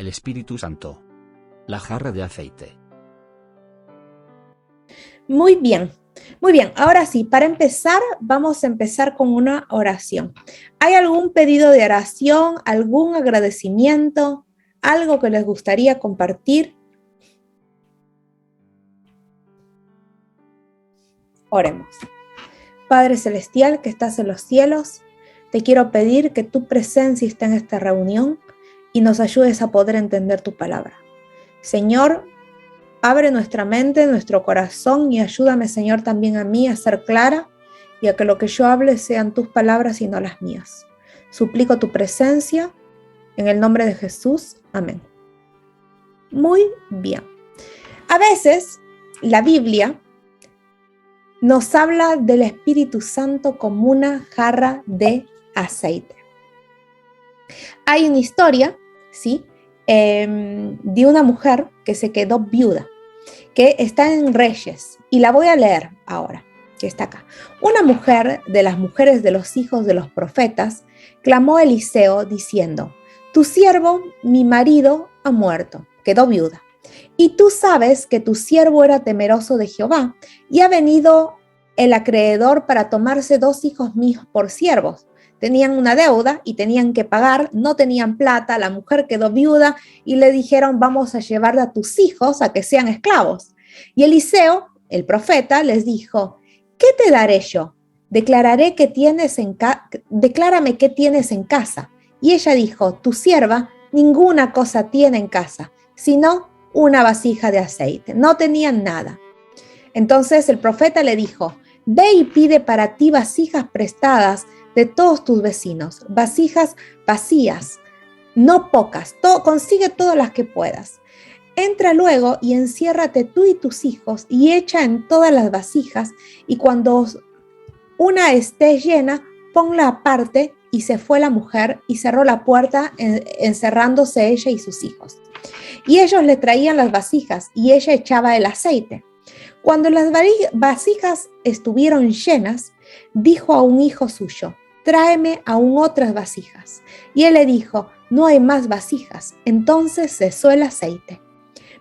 el Espíritu Santo. La jarra de aceite. Muy bien, muy bien. Ahora sí, para empezar, vamos a empezar con una oración. ¿Hay algún pedido de oración, algún agradecimiento, algo que les gustaría compartir? Oremos. Padre Celestial que estás en los cielos, te quiero pedir que tu presencia esté en esta reunión y nos ayudes a poder entender tu palabra. Señor, abre nuestra mente, nuestro corazón y ayúdame, Señor, también a mí a ser clara y a que lo que yo hable sean tus palabras y no las mías. Suplico tu presencia en el nombre de Jesús. Amén. Muy bien. A veces la Biblia nos habla del Espíritu Santo como una jarra de aceite. Hay una historia, ¿sí? De una mujer que se quedó viuda, que está en Reyes, y la voy a leer ahora, que está acá. Una mujer de las mujeres de los hijos de los profetas clamó a Eliseo diciendo: tu siervo, mi marido, ha muerto, quedó viuda. Y tú sabes que tu siervo era temeroso de Jehová, y ha venido el acreedor para tomarse 2 hijos míos por siervos. Tenían una deuda y tenían que pagar, no tenían plata, la mujer quedó viuda y le dijeron: vamos a llevar a tus hijos a que sean esclavos. Y Eliseo, el profeta, les dijo: ¿qué te daré yo? Declárame qué tienes en casa. Y ella dijo: tu sierva ninguna cosa tiene en casa, sino una vasija de aceite. No tenían nada. Entonces el profeta le dijo: ve y pide para ti vasijas prestadas de todos tus vecinos, vasijas vacías, no pocas, consigue todas las que puedas. Entra luego y enciérrate tú y tus hijos y echa en todas las vasijas, y cuando una esté llena, ponla aparte. Y se fue la mujer y cerró la puerta, encerrándose ella y sus hijos. Y ellos le traían las vasijas y ella echaba el aceite. Cuando las vasijas estuvieron llenas, dijo a un hijo suyo: tráeme aún otras vasijas. Y él le dijo: no hay más vasijas. Entonces cesó el aceite.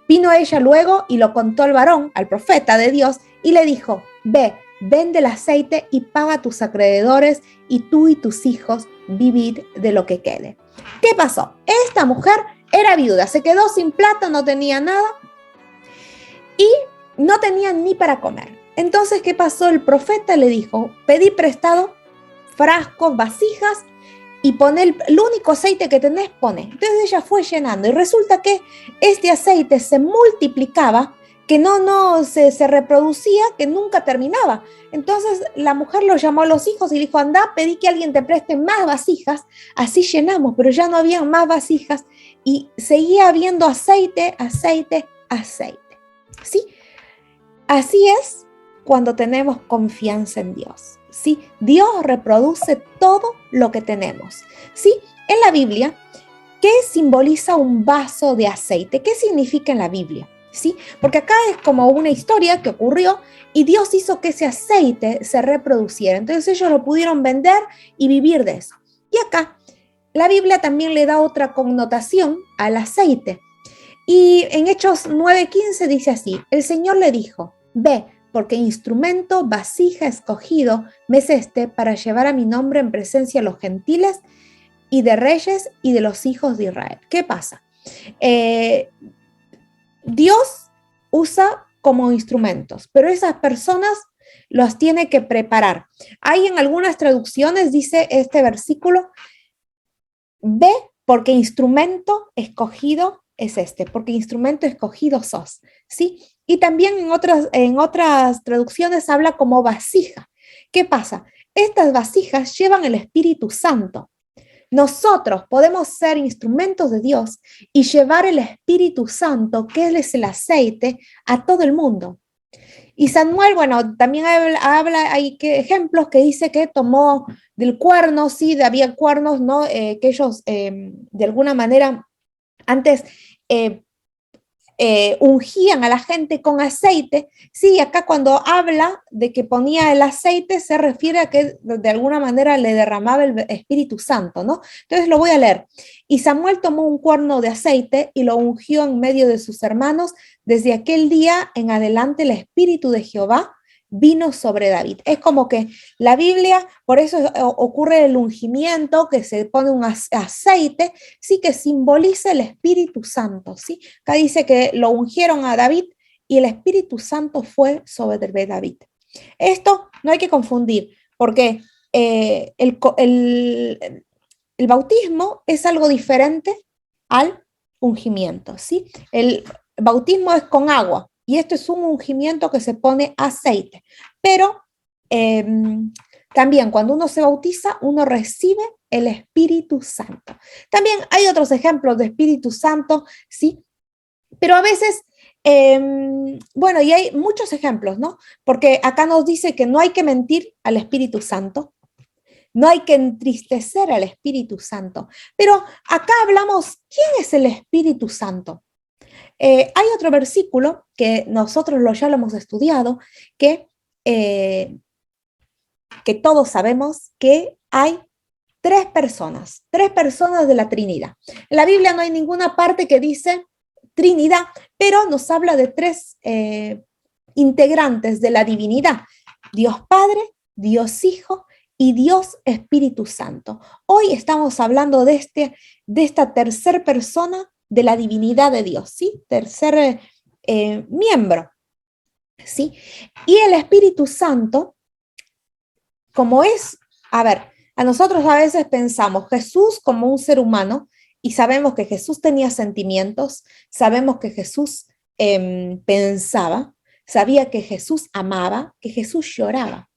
Vino ella luego y lo contó al varón, al profeta de Dios, y le dijo: ve, vende el aceite y paga a tus acreedores, y tú y tus hijos vivid de lo que quede. ¿Qué pasó? Esta mujer era viuda, se quedó sin plata, no tenía nada y no tenía ni para comer. Entonces, ¿qué pasó? El profeta le dijo: pedí prestado frascos, vasijas, y pone el único aceite que tenés, pone. Entonces ella fue llenando y resulta que este aceite se multiplicaba, que no se reproducía, que nunca terminaba. Entonces la mujer lo llamó a los hijos y dijo: anda, pedí que alguien te preste más vasijas, así llenamos. Pero ya no había más vasijas y seguía habiendo aceite, aceite, aceite. ¿Sí? Así es cuando tenemos confianza en Dios. ¿Sí? Dios reproduce todo lo que tenemos. ¿Sí? En la Biblia, ¿qué simboliza un vaso de aceite? ¿Qué significa en la Biblia? ¿Sí? Porque acá es como una historia que ocurrió y Dios hizo que ese aceite se reproduciera. Entonces ellos lo pudieron vender y vivir de eso. Y acá la Biblia también le da otra connotación al aceite. Y en Hechos 9:15 dice así: el Señor le dijo: ve, porque instrumento, vasija escogido me es este para llevar a mi nombre en presencia de los gentiles y de reyes y de los hijos de Israel. ¿Qué pasa? Dios usa como instrumentos, pero esas personas los tiene que preparar. Hay en algunas traducciones, dice este versículo: ve, porque instrumento escogido es este, porque instrumento escogido sos, ¿sí? Y también en otras traducciones habla como vasija. ¿Qué pasa? Estas vasijas llevan el Espíritu Santo. Nosotros podemos ser instrumentos de Dios y llevar el Espíritu Santo, que es el aceite, a todo el mundo. Y Samuel, bueno, también hay ejemplos que dice que tomó del cuerno, sí, había cuernos, ¿no? Que ellos de alguna manera antes ungían a la gente con aceite. Sí, acá cuando habla de que ponía el aceite se refiere a que de alguna manera le derramaba el Espíritu Santo, ¿no? Entonces lo voy a leer. Y Samuel tomó un cuerno de aceite y lo ungió en medio de sus hermanos. Desde aquel día en adelante el Espíritu de Jehová vino sobre David. Es como que la Biblia, por eso ocurre el ungimiento, que se pone un aceite, sí, que simboliza el Espíritu Santo, ¿sí? Acá dice que lo ungieron a David y el Espíritu Santo fue sobre David. Esto no hay que confundir, porque el bautismo es algo diferente al ungimiento, ¿sí? El bautismo es con agua y esto es un ungimiento que se pone aceite, pero también cuando uno se bautiza, uno recibe el Espíritu Santo. También hay otros ejemplos de Espíritu Santo, ¿sí? Pero a veces, bueno, y hay muchos ejemplos, ¿no? Porque acá nos dice que no hay que mentir al Espíritu Santo, no hay que entristecer al Espíritu Santo. Pero acá hablamos, ¿quién es el Espíritu Santo? Hay otro versículo que nosotros ya lo hemos estudiado, que todos sabemos que hay tres personas de la Trinidad. En la Biblia no hay ninguna parte que dice Trinidad, pero nos habla de tres integrantes de la divinidad: Dios Padre, Dios Hijo y Dios Espíritu Santo. Hoy estamos hablando de esta tercera persona de la divinidad de Dios, ¿sí? Tercer miembro, ¿sí? Y el Espíritu Santo, como es, a ver, a nosotros a veces pensamos Jesús como un ser humano y sabemos que Jesús tenía sentimientos, sabemos que Jesús pensaba, sabía que Jesús amaba, que Jesús lloraba.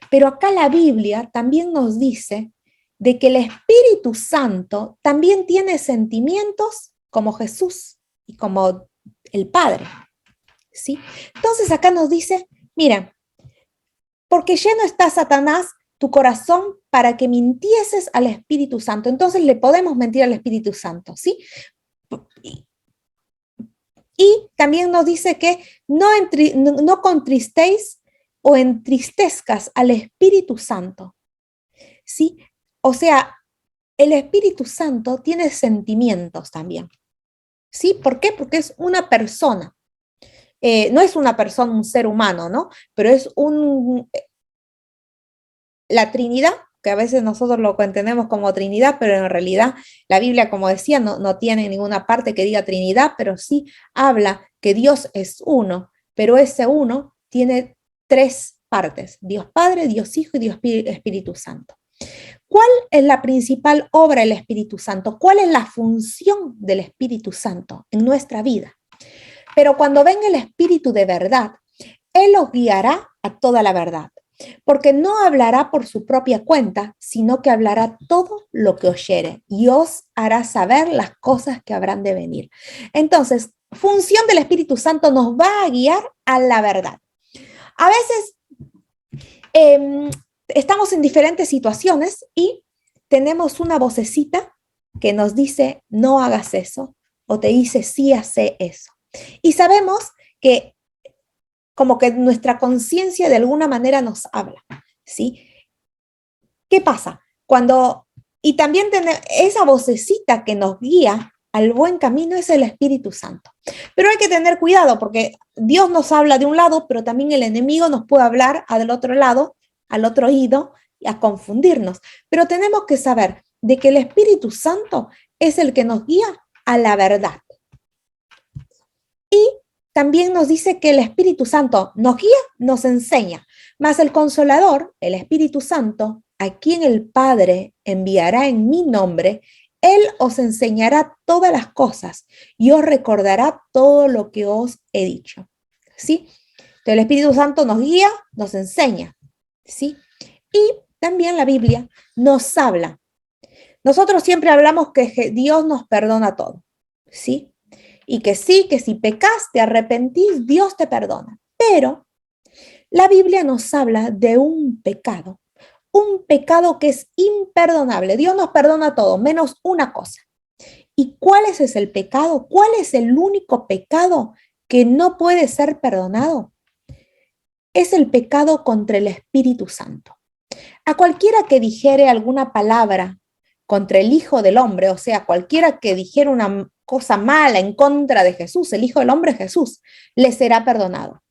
Pero acá la Biblia también nos dice de que el Espíritu Santo también tiene sentimientos como Jesús y como el Padre, ¿sí? Entonces acá nos dice, mira, porque lleno está Satanás tu corazón para que mintieses al Espíritu Santo. Entonces le podemos mentir al Espíritu Santo, ¿sí? Y también nos dice que no contristéis o entristezcas al Espíritu Santo, ¿sí? O sea, el Espíritu Santo tiene sentimientos también, ¿sí? ¿Por qué? Porque es una persona. No es una persona, un ser humano, ¿no? Pero es la Trinidad, que a veces nosotros lo entendemos como Trinidad, pero en realidad la Biblia, como decía, no tiene ninguna parte que diga Trinidad, pero sí habla que Dios es uno, pero ese uno tiene tres partes: Dios Padre, Dios Hijo y Dios Espíritu Santo. ¿Cuál es la principal obra del Espíritu Santo? ¿Cuál es la función del Espíritu Santo en nuestra vida? Pero cuando venga el Espíritu de verdad, Él os guiará a toda la verdad, porque no hablará por su propia cuenta, sino que hablará todo lo que oyere y os hará saber las cosas que habrán de venir. Entonces, función del Espíritu Santo, nos va a guiar a la verdad. A veces estamos en diferentes situaciones y tenemos una vocecita que nos dice no hagas eso, o te dice sí, hace eso. Y sabemos que como que nuestra conciencia de alguna manera nos habla, ¿sí? ¿Qué pasa? Y también esa vocecita que nos guía al buen camino es el Espíritu Santo. Pero hay que tener cuidado porque Dios nos habla de un lado, pero también el enemigo nos puede hablar del otro lado, al otro oído, y a confundirnos. Pero tenemos que saber de que el Espíritu Santo es el que nos guía a la verdad. Y también nos dice que el Espíritu Santo nos guía, nos enseña, mas el Consolador, el Espíritu Santo, a quien el Padre enviará en mi nombre, Él os enseñará todas las cosas y os recordará todo lo que os he dicho. ¿Sí? Entonces el Espíritu Santo nos guía, nos enseña. ¿Sí? Y también la Biblia nos habla. Nosotros siempre hablamos que Dios nos perdona todo. ¿Sí? Y que sí, que si pecas, te arrepentís, Dios te perdona. Pero la Biblia nos habla de un pecado que es imperdonable. Dios nos perdona todo, menos una cosa. ¿Y cuál es ese el pecado? ¿Cuál es el único pecado que no puede ser perdonado? Es el pecado contra el Espíritu Santo. A cualquiera que dijere alguna palabra contra el Hijo del Hombre, o sea, cualquiera que dijera una cosa mala en contra de Jesús, el Hijo del Hombre Jesús, le será perdonado.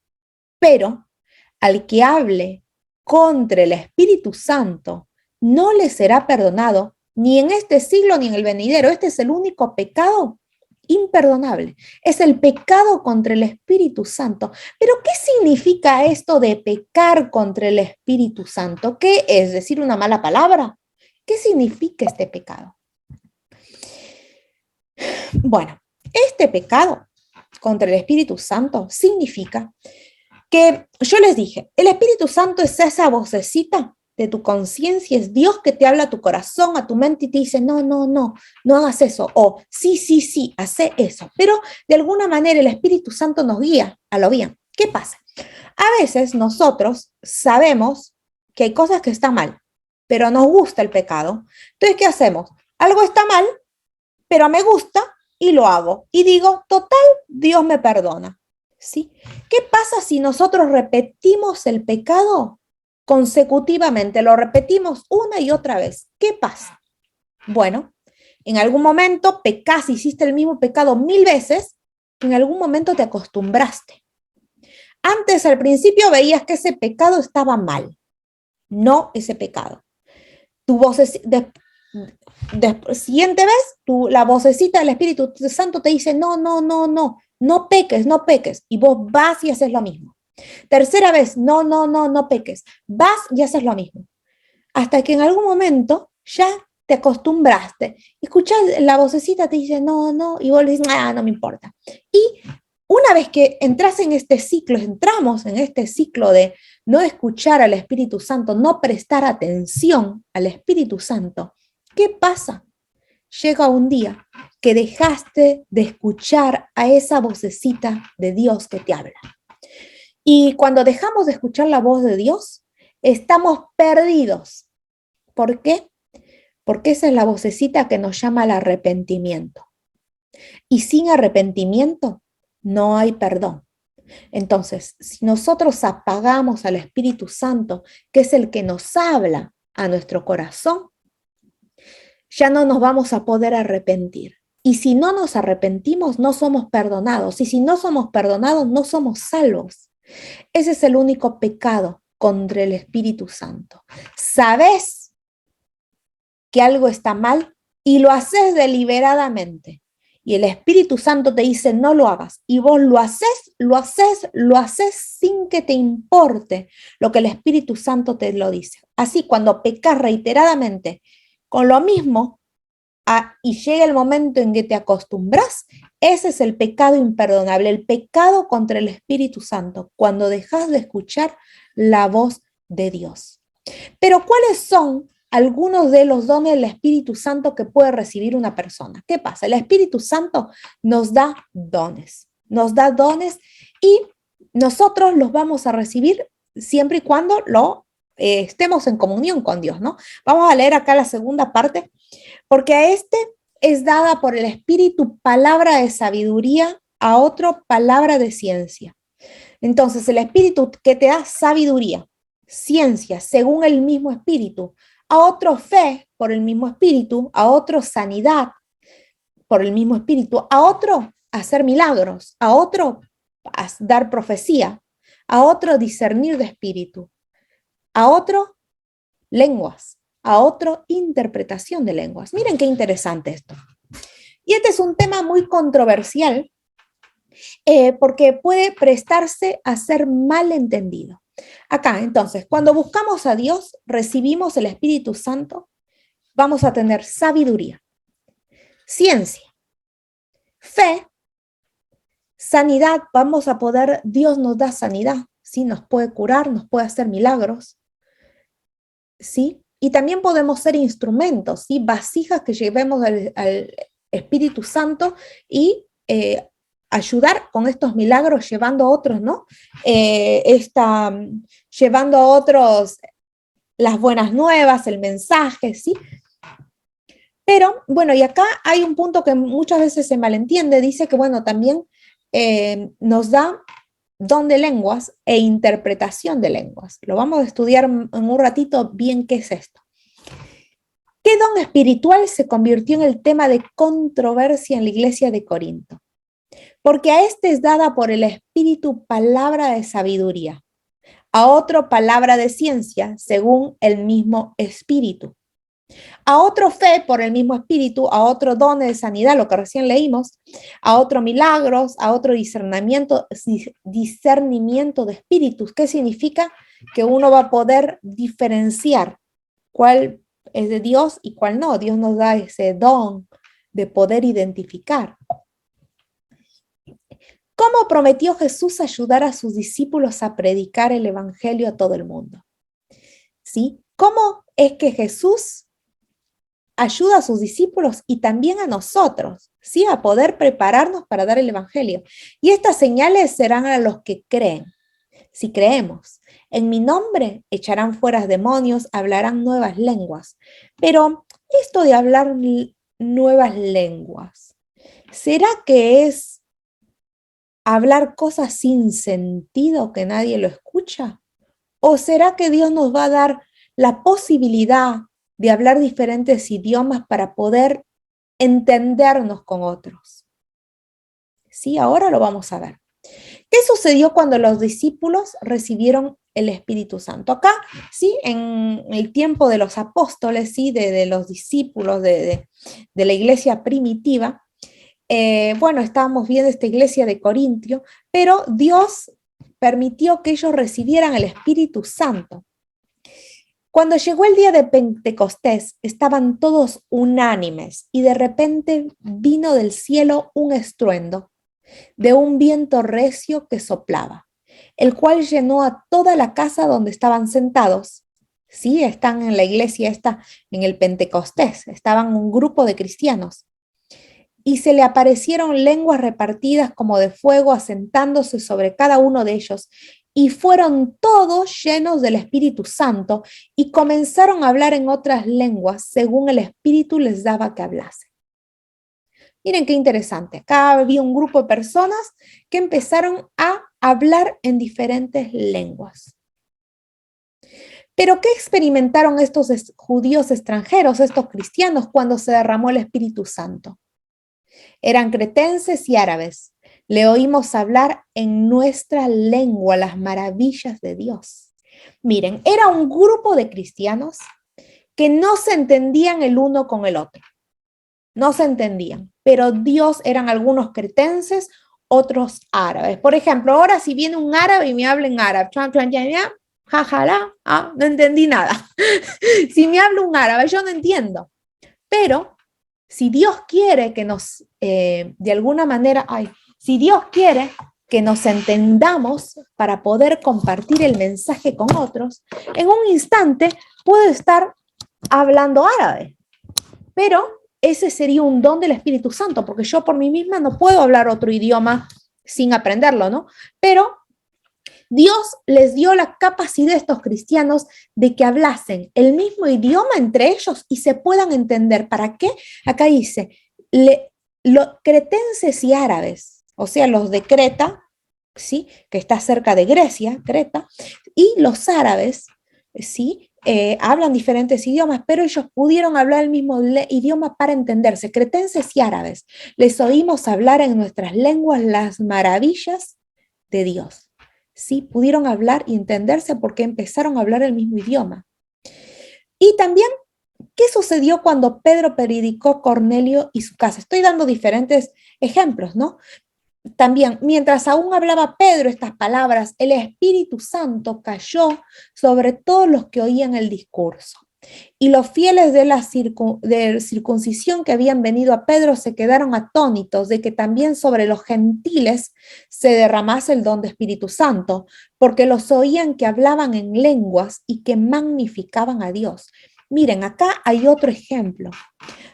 Pero al que hable contra el Espíritu Santo, no le será perdonado ni en este siglo ni en el venidero. Este es el único pecado imperdonable. Es el pecado contra el Espíritu Santo. Pero ¿qué significa esto de pecar contra el Espíritu Santo? ¿Qué es decir una mala palabra? ¿Qué significa este pecado? Bueno, este pecado contra el Espíritu Santo significa que yo les dije, el Espíritu Santo es esa vocecita de tu conciencia, es Dios que te habla a tu corazón, a tu mente y te dice, no, no, no, no hagas eso, o sí, sí, sí, hace eso. Pero de alguna manera el Espíritu Santo nos guía a lo bien. ¿Qué pasa? A veces nosotros sabemos que hay cosas que están mal, pero nos gusta el pecado. Entonces, ¿qué hacemos? Algo está mal, pero me gusta y lo hago. Y digo, total, Dios me perdona. ¿Sí? ¿Qué pasa si nosotros repetimos el pecado consecutivamente? Lo repetimos una y otra vez. ¿Qué pasa? Bueno, en algún momento pecas, hiciste el mismo pecado 1000 veces, en algún momento te acostumbraste. Antes, al principio, veías que ese pecado estaba mal, no ese pecado. Tu voz, siguiente vez, la vocecita del Espíritu Santo te dice, no, no, no, no, no peques, no peques. Y vos vas y haces lo mismo. Tercera vez, no, no, no, no peques. Vas y haces lo mismo. Hasta que en algún momento ya te acostumbraste. Escuchás la vocecita, te dice, no, no, y vos le dices, no me importa. Y una vez que entras en este ciclo, entramos en este ciclo de no escuchar al Espíritu Santo, no prestar atención al Espíritu Santo, ¿qué pasa? Llega un día que dejaste de escuchar a esa vocecita de Dios que te habla. Y cuando dejamos de escuchar la voz de Dios, estamos perdidos. ¿Por qué? Porque esa es la vocecita que nos llama al arrepentimiento. Y sin arrepentimiento no hay perdón. Entonces, si nosotros apagamos al Espíritu Santo, que es el que nos habla a nuestro corazón, ya no nos vamos a poder arrepentir. Y si no nos arrepentimos, no somos perdonados. Y si no somos perdonados, no somos salvos. Ese es el único pecado contra el Espíritu Santo. Sabes que algo está mal y lo haces deliberadamente. Y el Espíritu Santo te dice, no lo hagas. Y vos lo haces sin que te importe lo que el Espíritu Santo te lo dice. Así, cuando pecas reiteradamente con lo mismo y llega el momento en que te acostumbras, ese es el pecado imperdonable, el pecado contra el Espíritu Santo, cuando dejas de escuchar la voz de Dios. Pero ¿cuáles son algunos de los dones del Espíritu Santo que puede recibir una persona? ¿Qué pasa? El Espíritu Santo nos da dones y nosotros los vamos a recibir siempre y cuando estemos en comunión con Dios, ¿no? Vamos a leer acá la segunda parte, porque a este es dada por el Espíritu palabra de sabiduría, a otro palabra de ciencia. Entonces, el Espíritu que te da sabiduría, ciencia, según el mismo Espíritu, a otro fe por el mismo Espíritu, a otro sanidad por el mismo Espíritu, a otro hacer milagros, a otro dar profecía, a otro discernir de espíritu, a otro lenguas, a otro interpretación de lenguas. Miren qué interesante esto. Y este es un tema muy controversial porque puede prestarse a ser mal entendido. Acá, entonces, cuando buscamos a Dios, recibimos el Espíritu Santo, vamos a tener sabiduría, ciencia, fe, sanidad, Dios nos da sanidad, ¿sí? Nos puede curar, nos puede hacer milagros, ¿sí? Y también podemos ser instrumentos, ¿sí? Vasijas que llevemos al Espíritu Santo y ayudar con estos milagros llevando a otros, ¿no? Llevando a otros las buenas nuevas, el mensaje, ¿sí? Pero bueno, y acá hay un punto que muchas veces se malentiende, dice que bueno, también nos da don de lenguas e interpretación de lenguas. Lo vamos a estudiar en un ratito bien qué es esto. ¿Qué don espiritual se convirtió en el tema de controversia en la iglesia de Corinto? Porque a este es dada por el Espíritu palabra de sabiduría, a otro palabra de ciencia, según el mismo Espíritu, a otro fe por el mismo Espíritu, a otro don de sanidad, lo que recién leímos, a otro milagros, a otro discernimiento de espíritus. ¿Qué significa? Que uno va a poder diferenciar cuál es de Dios y cuál no. Dios nos da ese don de poder identificar. ¿Cómo prometió Jesús ayudar a sus discípulos a predicar el evangelio a todo el mundo? ¿Sí? ¿Cómo es que Jesús ayuda a sus discípulos y también a nosotros, ¿sí? A poder prepararnos para dar el evangelio? Y estas señales serán a los que creen. Si creemos, en mi nombre echarán fuera demonios, hablarán nuevas lenguas. Pero esto de hablar nuevas lenguas, ¿será que es hablar cosas sin sentido que nadie lo escucha? ¿O será que Dios nos va a dar la posibilidad de hablar diferentes idiomas para poder entendernos con otros? Sí, ahora lo vamos a ver. ¿Qué sucedió cuando los discípulos recibieron el Espíritu Santo? Acá, sí, en el tiempo de los apóstoles, sí, de los discípulos de la iglesia primitiva, bueno, estábamos viendo esta iglesia de Corintio, pero Dios permitió que ellos recibieran el Espíritu Santo. Cuando llegó el día de Pentecostés, estaban todos unánimes y de repente vino del cielo un estruendo de un viento recio que soplaba, el cual llenó a toda la casa donde estaban sentados. Sí, están en la iglesia esta, en el Pentecostés, estaban un grupo de cristianos. Y se le aparecieron lenguas repartidas como de fuego, asentándose sobre cada uno de ellos, y fueron todos llenos del Espíritu Santo y comenzaron a hablar en otras lenguas según el Espíritu les daba que hablasen. Miren qué interesante. Acá había un grupo de personas que empezaron a hablar en diferentes lenguas. Pero ¿qué experimentaron estos judíos extranjeros, estos cristianos, cuando se derramó el Espíritu Santo? Eran cretenses y árabes. Le oímos hablar en nuestra lengua las maravillas de Dios. Miren, era un grupo de cristianos que no se entendían el uno con el otro. No se entendían, pero Dios eran algunos cretenses, otros árabes. Por ejemplo, ahora si viene un árabe y me habla en árabe, no entendí nada. Si me habla un árabe, yo no entiendo. Pero si Dios quiere que nos, de alguna manera, si Dios quiere que nos entendamos para poder compartir el mensaje con otros, en un instante puedo estar hablando árabe, pero ese sería un don del Espíritu Santo, porque yo por mí misma no puedo hablar otro idioma sin aprenderlo, ¿no? Pero Dios les dio la capacidad a estos cristianos de que hablasen el mismo idioma entre ellos y se puedan entender. ¿Para qué? Acá dice, los cretenses y árabes, o sea, los de Creta, ¿sí? Que está cerca de Grecia, Creta, y los árabes, ¿sí? Hablan diferentes idiomas, pero ellos pudieron hablar el mismo idioma para entenderse. Cretenses y árabes, les oímos hablar en nuestras lenguas las maravillas de Dios. Sí, pudieron hablar y entenderse porque empezaron a hablar el mismo idioma. Y también, ¿qué sucedió cuando Pedro predicó Cornelio y su casa? Estoy dando diferentes ejemplos, ¿no? También, mientras aún hablaba Pedro estas palabras, el Espíritu Santo cayó sobre todos los que oían el discurso. Y los fieles de la circuncisión que habían venido a Pedro se quedaron atónitos de que también sobre los gentiles se derramase el don de Espíritu Santo, porque los oían que hablaban en lenguas y que magnificaban a Dios. Miren, acá hay otro ejemplo.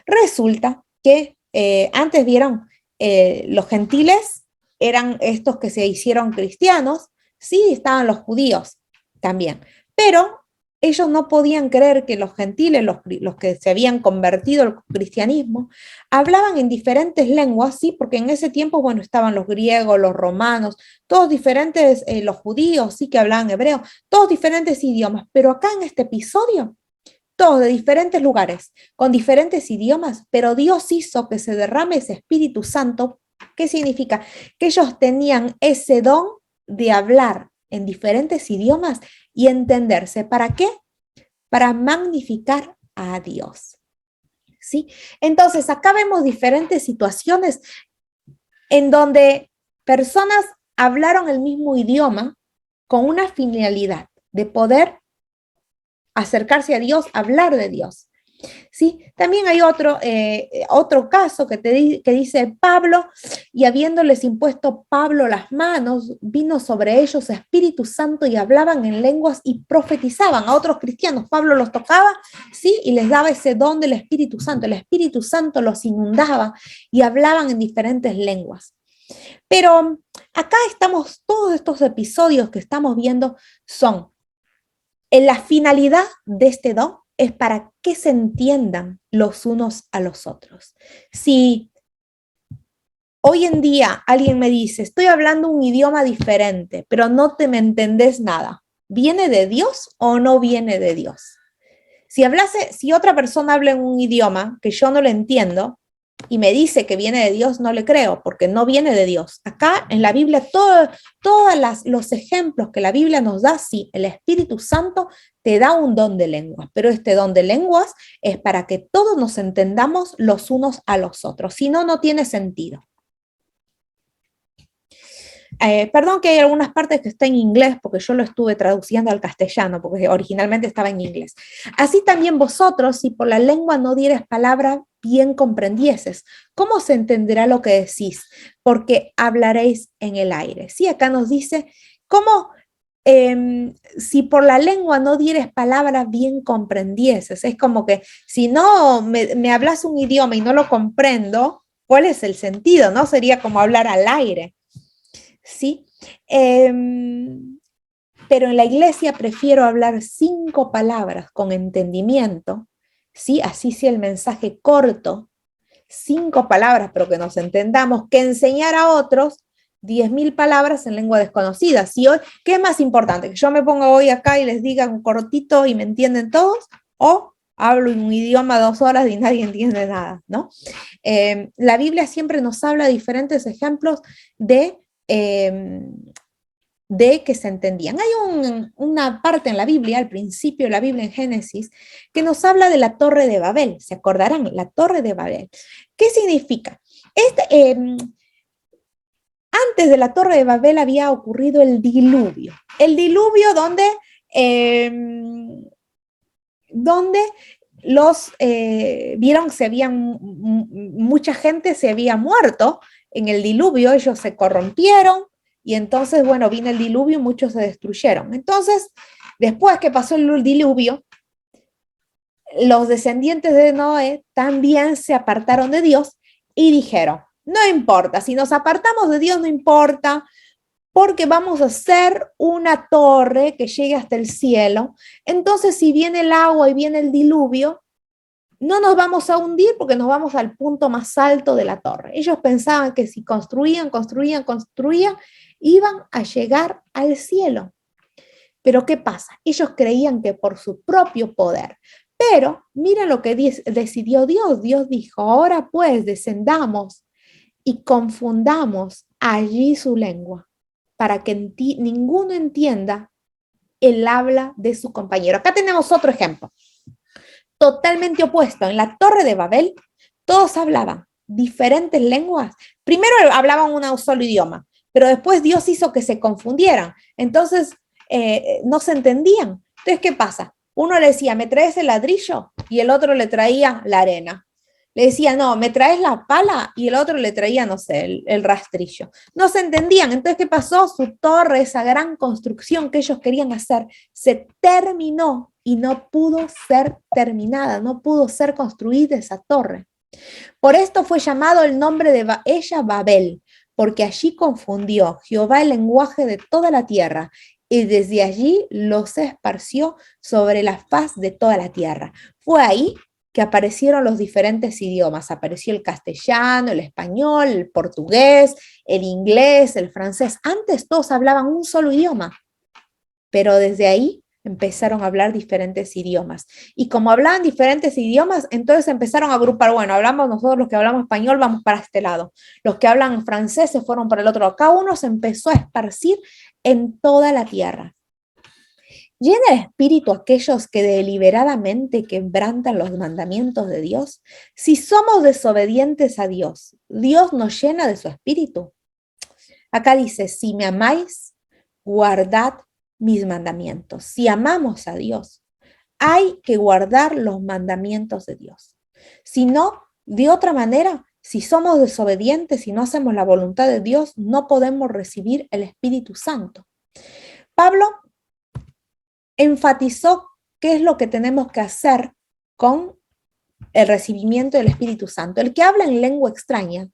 Resulta que antes vieron los gentiles eran estos que se hicieron cristianos, sí, estaban los judíos también, pero ellos no podían creer que los gentiles, los que se habían convertido al cristianismo, hablaban en diferentes lenguas, sí, porque en ese tiempo, bueno, estaban los griegos, los romanos, todos diferentes, los judíos, sí, que hablaban hebreo, todos diferentes idiomas, pero acá en este episodio, todos de diferentes lugares, con diferentes idiomas, pero Dios hizo que se derrame ese Espíritu Santo. ¿Qué significa? Que ellos tenían ese don de hablar en diferentes idiomas y entenderse. ¿Para qué? Para magnificar a Dios. ¿Sí? Entonces, acá vemos diferentes situaciones en donde personas hablaron el mismo idioma con una finalidad de poder acercarse a Dios, hablar de Dios. ¿Sí? También hay otro caso que dice Pablo, y habiéndoles impuesto Pablo las manos, vino sobre ellos Espíritu Santo y hablaban en lenguas y profetizaban a otros cristianos. Pablo los tocaba, ¿sí? Y les daba ese don del Espíritu Santo. El Espíritu Santo los inundaba y hablaban en diferentes lenguas. Pero acá estamos, todos estos episodios que estamos viendo son en la finalidad de este don es para que se entiendan los unos a los otros. Si hoy en día alguien me dice, estoy hablando un idioma diferente, pero no me entendés nada, ¿viene de Dios o no viene de Dios? Si otra persona habla en un idioma que yo no le entiendo y me dice que viene de Dios, no le creo, porque no viene de Dios. Acá en la Biblia, todos los ejemplos que la Biblia nos da, sí, el Espíritu Santo te da un don de lenguas, pero este don de lenguas es para que todos nos entendamos los unos a los otros, si no, no tiene sentido. Perdón que hay algunas partes que está en inglés, porque yo lo estuve traduciendo al castellano, porque originalmente estaba en inglés. Así también vosotros, si por la lengua no dieres palabra, bien comprendieses. ¿Cómo se entenderá lo que decís? Porque hablaréis en el aire. Sí, acá nos dice, ¿cómo? Si por la lengua no dieres palabra, bien comprendieses. Es como que si no me hablas un idioma y no lo comprendo, ¿cuál es el sentido? ¿No? Sería como hablar al aire. ¿Sí? Pero en la iglesia prefiero hablar 5 palabras con entendimiento, ¿sí? Así sea el mensaje corto, 5 palabras, pero que nos entendamos, que enseñar a otros 10.000 palabras en lengua desconocida. Si hoy, ¿qué es más importante? ¿Que yo me ponga hoy acá y les diga un cortito y me entienden todos? ¿O hablo en un idioma 2 horas y nadie entiende nada? ¿No? La Biblia siempre nos habla de diferentes ejemplos de que se entendían. Hay una parte en la Biblia, al principio de la Biblia en Génesis, que nos habla de la Torre de Babel. ¿Se acordarán? La Torre de Babel. ¿Qué significa? Antes de la Torre de Babel había ocurrido el diluvio. El diluvio donde los vieron que mucha gente se había muerto en el diluvio, ellos se corrompieron y entonces, bueno, vino el diluvio y muchos se destruyeron. Entonces, después que pasó el diluvio, los descendientes de Noé también se apartaron de Dios y dijeron, no importa, si nos apartamos de Dios no importa, porque vamos a hacer una torre que llegue hasta el cielo. Entonces, si viene el agua y viene el diluvio, no nos vamos a hundir porque nos vamos al punto más alto de la torre. Ellos pensaban que si construían, iban a llegar al cielo. Pero ¿qué pasa? Ellos creían que por su propio poder. Pero mira lo que decidió Dios. Dios dijo, ahora pues descendamos y confundamos allí su lengua, para que ninguno entienda el habla de su compañero. Acá tenemos otro ejemplo, totalmente opuesto. En la Torre de Babel, todos hablaban diferentes lenguas. Primero hablaban un solo idioma, pero después Dios hizo que se confundieran. Entonces, no se entendían. Entonces, ¿qué pasa? Uno le decía, ¿me traes el ladrillo? Y el otro le traía la arena. Le decía, no, ¿me traes la pala? Y el otro le traía, no sé, el rastrillo. No se entendían. Entonces, ¿qué pasó? Su torre, esa gran construcción que ellos querían hacer, se terminó y no pudo ser terminada, no pudo ser construida esa torre. Por esto fue llamado el nombre de ella Babel, porque allí confundió Jehová el lenguaje de toda la tierra y desde allí los esparció sobre la faz de toda la tierra. Fue ahí que aparecieron los diferentes idiomas. Apareció el castellano, el español, el portugués, el inglés, el francés. Antes todos hablaban un solo idioma, pero desde ahí empezaron a hablar diferentes idiomas. Y como hablaban diferentes idiomas, entonces empezaron a agrupar, bueno, hablamos nosotros los que hablamos español, vamos para este lado. Los que hablan francés se fueron para el otro lado. Cada uno se empezó a esparcir en toda la tierra. ¿Llena el espíritu a aquellos que deliberadamente quebrantan los mandamientos de Dios? Si somos desobedientes a Dios, ¿Dios nos llena de su espíritu? Acá dice, si me amáis, guardad mis mandamientos. Si amamos a Dios, hay que guardar los mandamientos de Dios. Si no, de otra manera, si somos desobedientes y no hacemos la voluntad de Dios, no podemos recibir el Espíritu Santo. Pablo enfatizó qué es lo que tenemos que hacer con el recibimiento del Espíritu Santo. El que habla en lengua extraña,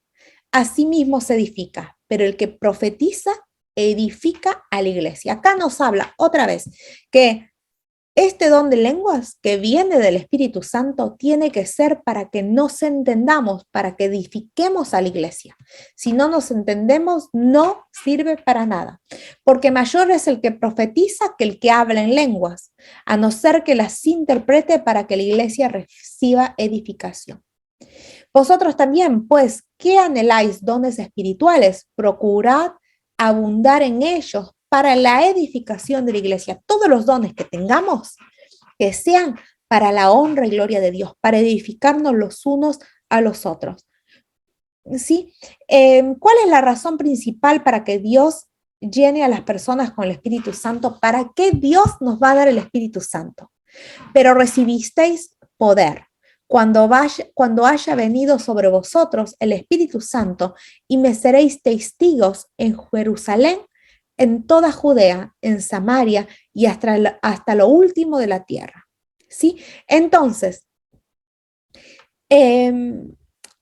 a sí mismo se edifica, pero el que profetiza, edifica a la iglesia. Acá nos habla otra vez que este don de lenguas que viene del Espíritu Santo tiene que ser para que nos entendamos, para que edifiquemos a la iglesia. Si no nos entendemos, no sirve para nada, porque mayor es el que profetiza que el que habla en lenguas, a no ser que las interprete para que la iglesia reciba edificación. Vosotros también, pues, ¿qué anheláis dones espirituales? Procurad abundar en ellos para la edificación de la iglesia. Todos los dones que tengamos, que sean para la honra y gloria de Dios, para edificarnos los unos a los otros. ¿Sí? ¿Cuál es la razón principal para que Dios llene a las personas con el Espíritu Santo? ¿Para qué Dios nos va a dar el Espíritu Santo? Pero recibisteis poder cuando haya venido sobre vosotros el Espíritu Santo y me seréis testigos en Jerusalén, en toda Judea, en Samaria y hasta lo último de la tierra. ¿Sí? Entonces,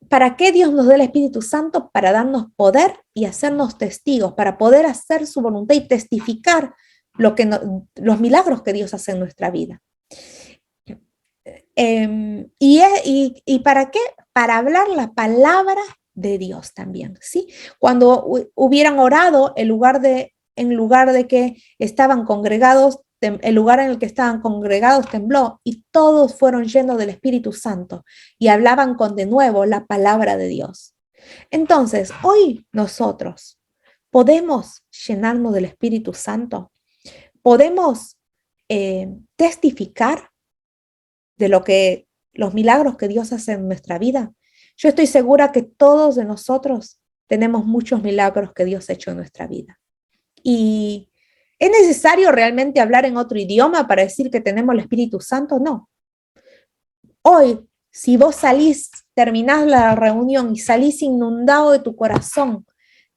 ¿para qué Dios nos da el Espíritu Santo? Para darnos poder y hacernos testigos, para poder hacer su voluntad y testificar los milagros que Dios hace en nuestra vida. ¿Y para qué? Para hablar la palabra de Dios también, ¿sí? Cuando hubieran orado, en lugar de que estaban congregados, el lugar en el que estaban congregados tembló y todos fueron llenos del Espíritu Santo y hablaban con de nuevo la palabra de Dios. Entonces, hoy nosotros podemos llenarnos del Espíritu Santo, podemos testificar de los milagros que Dios hace en nuestra vida. Yo estoy segura que todos de nosotros tenemos muchos milagros que Dios ha hecho en nuestra vida. ¿Y es necesario realmente hablar en otro idioma para decir que tenemos el Espíritu Santo? No. Hoy, si vos terminás la reunión y salís inundado de tu corazón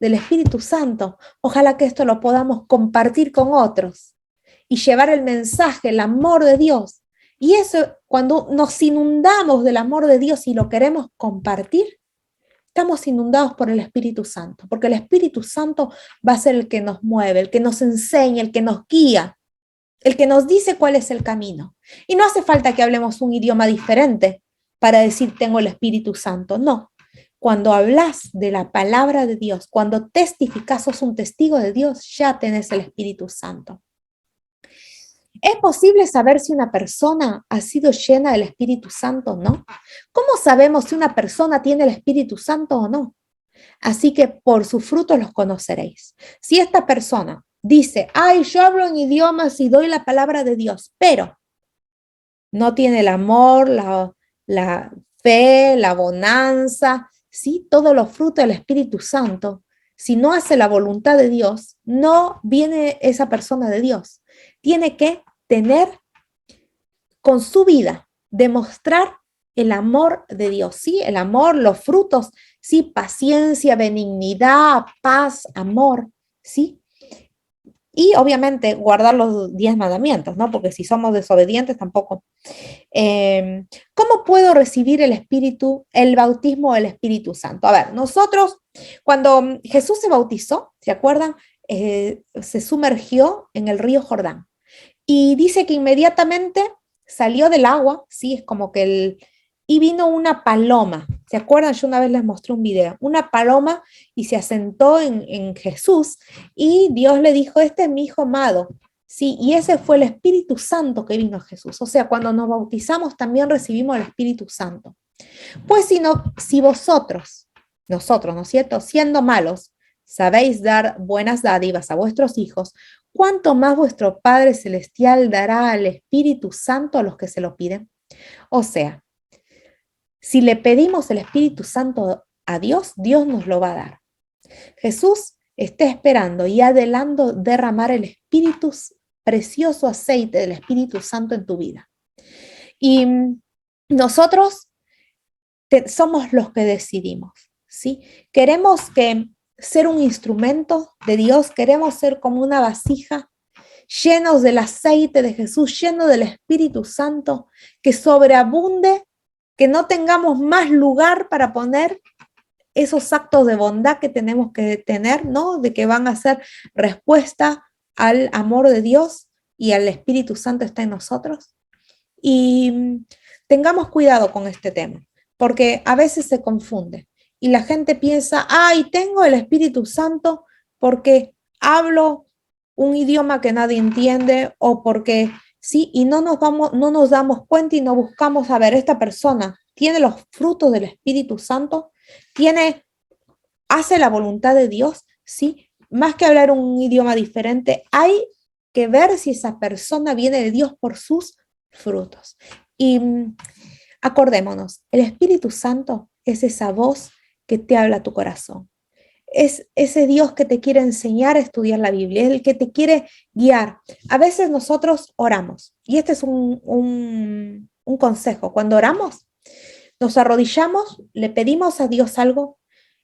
del Espíritu Santo, ojalá que esto lo podamos compartir con otros y llevar el mensaje, el amor de Dios. Y eso, cuando nos inundamos del amor de Dios y lo queremos compartir, estamos inundados por el Espíritu Santo, porque el Espíritu Santo va a ser el que nos mueve, el que nos enseña, el que nos guía, el que nos dice cuál es el camino. Y no hace falta que hablemos un idioma diferente para decir tengo el Espíritu Santo, no. Cuando hablas de la palabra de Dios, cuando testificas, sos un testigo de Dios, ya tenés el Espíritu Santo. ¿Es posible saber si una persona ha sido llena del Espíritu Santo o no? ¿Cómo sabemos si una persona tiene el Espíritu Santo o no? Así que por sus frutos los conoceréis. Si esta persona dice, ay, yo hablo en idiomas y doy la palabra de Dios, pero no tiene el amor, la fe, la bonanza, ¿sí? Todos los frutos del Espíritu Santo, si no hace la voluntad de Dios, no viene esa persona de Dios. Tiene que tener con su vida, demostrar el amor de Dios, ¿sí? El amor, los frutos, ¿sí? Paciencia, benignidad, paz, amor, ¿sí? Y obviamente guardar los 10 mandamientos, ¿no? Porque si somos desobedientes tampoco. ¿Cómo puedo recibir el bautismo del Espíritu Santo? A ver, nosotros, cuando Jesús se bautizó, ¿se acuerdan? se sumergió en el río Jordán. Y dice que inmediatamente salió del agua, ¿sí? Es como que y vino una paloma. ¿Se acuerdan? Yo una vez les mostré un video. Una paloma y se asentó en Jesús y Dios le dijo, este es mi hijo amado. Sí, y ese fue el Espíritu Santo que vino a Jesús. O sea, cuando nos bautizamos también recibimos el Espíritu Santo. Pues si vosotros, nosotros, ¿no es cierto?, siendo malos, sabéis dar buenas dádivas a vuestros hijos, ¿cuánto más vuestro Padre Celestial dará al Espíritu Santo a los que se lo piden? O sea, si le pedimos el Espíritu Santo a Dios, Dios nos lo va a dar. Jesús está esperando y adelando derramar el Espíritu, precioso aceite del Espíritu Santo en tu vida. Y nosotros somos los que decidimos, ¿sí? Queremos ser un instrumento de Dios, queremos ser como una vasija llenos del aceite de Jesús, llenos del Espíritu Santo, que sobreabunde, que no tengamos más lugar para poner esos actos de bondad que tenemos que tener, ¿no? De que van a ser respuesta al amor de Dios y al Espíritu Santo está en nosotros. Y tengamos cuidado con este tema, porque a veces se confunde y la gente piensa, ay, tengo el Espíritu Santo porque hablo un idioma que nadie entiende o porque sí, y no nos damos cuenta y no buscamos a ver, esta persona tiene los frutos del Espíritu Santo, hace la voluntad de Dios, sí, más que hablar un idioma diferente, hay que ver si esa persona viene de Dios por sus frutos. Y acordémonos, el Espíritu Santo es esa voz que te habla a tu corazón. Es ese Dios que te quiere enseñar a estudiar la Biblia, es el que te quiere guiar. A veces nosotros oramos, y este es un consejo. Cuando oramos, nos arrodillamos, le pedimos a Dios algo,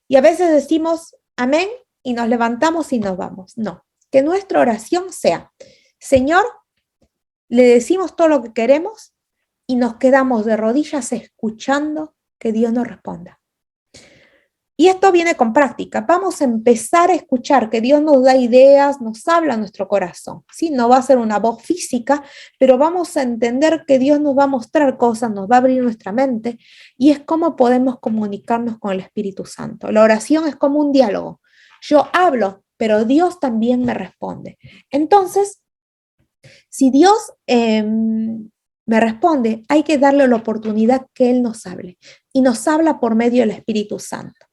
y a veces decimos amén, y nos levantamos y nos vamos. No, que nuestra oración sea, Señor, le decimos todo lo que queremos, y nos quedamos de rodillas escuchando que Dios nos responda. Y esto viene con práctica. Vamos a empezar a escuchar que Dios nos da ideas, nos habla a nuestro corazón. ¿Sí? No va a ser una voz física, pero vamos a entender que Dios nos va a mostrar cosas, nos va a abrir nuestra mente y es cómo podemos comunicarnos con el Espíritu Santo. La oración es como un diálogo. Yo hablo, pero Dios también me responde. Entonces, si Dios me responde, hay que darle la oportunidad que Él nos hable y nos habla por medio del Espíritu Santo.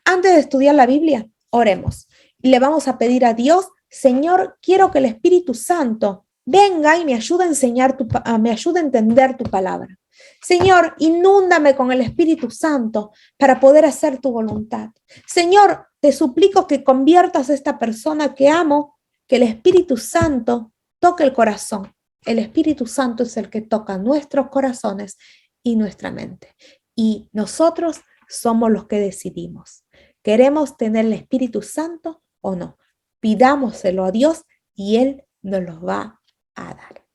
Antes de estudiar la Biblia, oremos y le vamos a pedir a Dios, Señor, quiero que el Espíritu Santo venga y me ayude a enseñar, me ayude a entender tu palabra. Señor, inúndame con el Espíritu Santo para poder hacer tu voluntad. Señor, te suplico que conviertas a esta persona que amo, que el Espíritu Santo toque el corazón. El Espíritu Santo es el que toca nuestros corazones y nuestra mente. Y nosotros somos los que decidimos. ¿Queremos tener el Espíritu Santo o no? Pidámoselo a Dios y Él nos lo va a dar.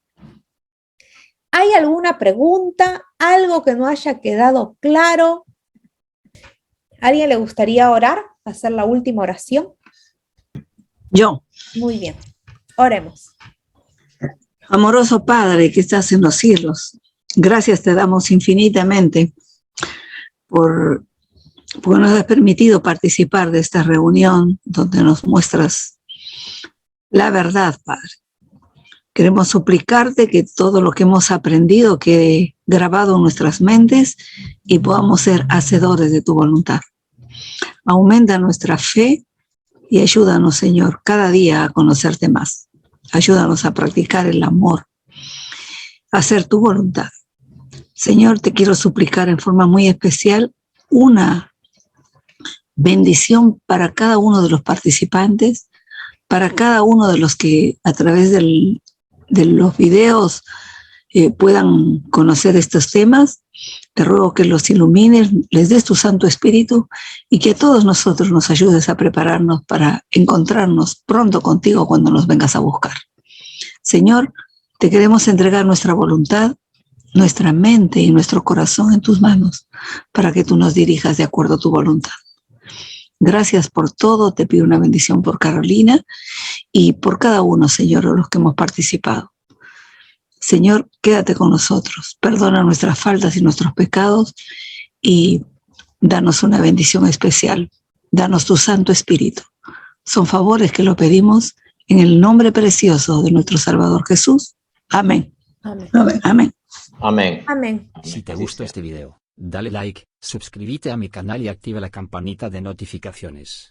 ¿Hay alguna pregunta? ¿Algo que no haya quedado claro? ¿A alguien le gustaría orar? ¿Hacer la última oración? Yo. Muy bien. Oremos. Amoroso Padre que estás en los cielos, gracias te damos infinitamente porque nos has permitido participar de esta reunión donde nos muestras la verdad, Padre. Queremos suplicarte que todo lo que hemos aprendido quede grabado en nuestras mentes y podamos ser hacedores de tu voluntad. Aumenta nuestra fe y ayúdanos, Señor, cada día a conocerte más. Ayúdanos a practicar el amor, a hacer tu voluntad. Señor, te quiero suplicar en forma muy especial una bendición para cada uno de los participantes, para cada uno de los que a través de los videos puedan conocer estos temas. Te ruego que los ilumines, les des tu Santo Espíritu y que a todos nosotros nos ayudes a prepararnos para encontrarnos pronto contigo cuando nos vengas a buscar. Señor, te queremos entregar nuestra voluntad, nuestra mente y nuestro corazón en tus manos para que tú nos dirijas de acuerdo a tu voluntad. Gracias por todo. Te pido una bendición por Carolina y por cada uno, Señor, de los que hemos participado. Señor, quédate con nosotros. Perdona nuestras faltas y nuestros pecados y danos una bendición especial. Danos tu Santo Espíritu. Son favores que lo pedimos en el nombre precioso de nuestro Salvador Jesús. Amén. Amén. Amén. Amén. Amén. Amén. Si te gustó este video, dale like, suscríbete a mi canal y activa la campanita de notificaciones.